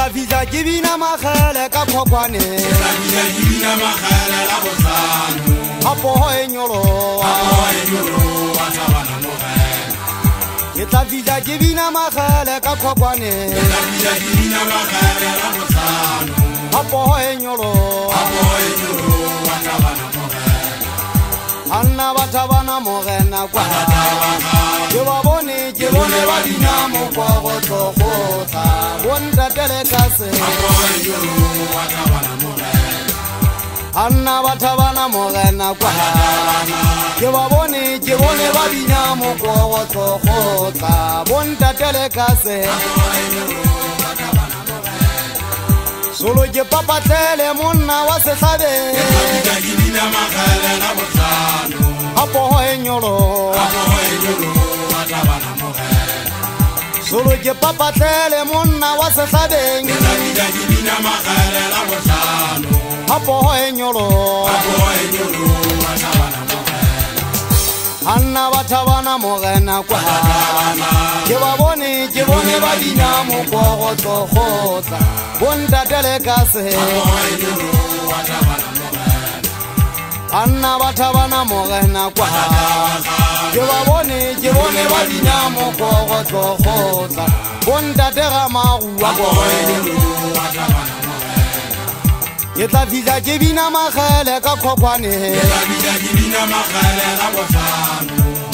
tla fisa ke bina magele ka khokwane apoho e nyoloa ke tla fisa ke bina magele ka khokwane apoho e nyoloa Anna batabana morena kwa ke ba bone ba dina mo kwa go tlogota bonta tele ka se Anna batabana morena kwa ke ba bone ba dina mo kwa go tlogota bonta tele ka se Solo ke papa tele monna wa se sabe Apoho e nyolo Solo ke papa tele monna wa se sabe Apoho e nyolo Anna batabana morena kwa ke ba bone ba dina mo kwa go tlogota bonta tele ka se Anna batabana morena kwa ke ba bone ba dina mo kwa go tlogota bonta tega maguwa ke tla fisa ke bina magele ka khokwane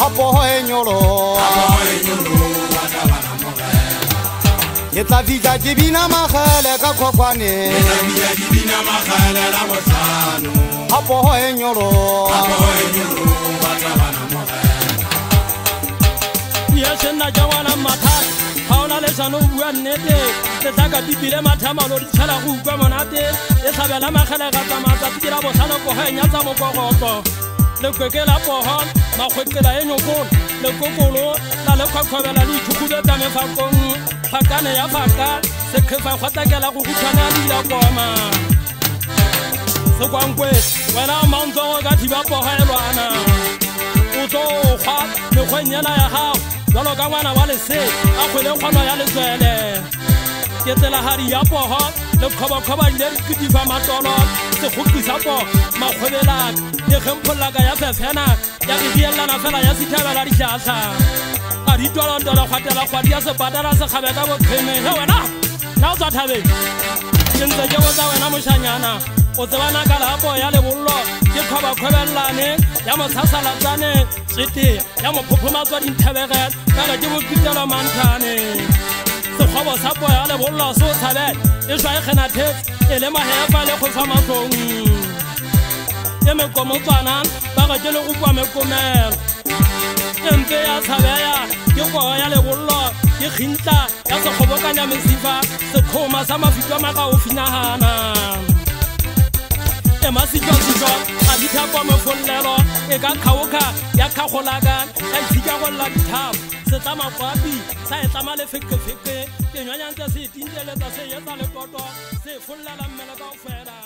apoho e nyolo ke tla fisa ke bina magele ka khokwane apoho e nyolo Yesena jawana mathata haona le sano bua nnete le taka bibile mathama lo ditshela go utlwa monate e tlhabela magele ga tsamata tira bosano go henya tsa mokogotlo le kwekela poho magwekela e nyokolo le kokolo la le kwakhobela le ithukube tsa mefakong phakane ya faka se khefa kgotakela go gutshwana dila koma se kwankwe wena maunzo ga thiba poho elwana o tlo kgwa mekgwenyana ya gago jalo ka ngwana wa lese a kgwele kgono ya letswele ke tsela hari ya poho le kgobakgoba le kitifa matolo se kgopisa po makgwebelaka le kgempolaka ya fefena ya re dielana fela ya sithebela ditlhatlha a ditolontolo kgwatela kgwadi ya sepatala se kgabe ka boqheme he wena na o tswa thabeng ke ntse ke botsa wena mošanyana o tsebana ka lapo ya lebollo ke kgobakgwebelane ya mosasalatsane tsete ya mophophomatswa dinthebegele ka re ke bokitelo manthane sekgobo sa po ya lebollo se o tshabele e šwa e kgenathetse e le mahefa le kgofa matlong e mekomotswana ba ga ke le go kwa mekomelo empe ya tshabeya ke koo ya lebollo ke kgintla ya sekgobokanya mesifa sekgoma sa mafitwa maga o finagana emasitwa-sitwa a dithapo mofollelo e ka kgaoka ya kgagolaga ya ithika go lla dithapo se tla makwapi sa e tlama lefekefeke ke nywanyantse se etinteletsa se etsa lekoto se follela mmele ka o fela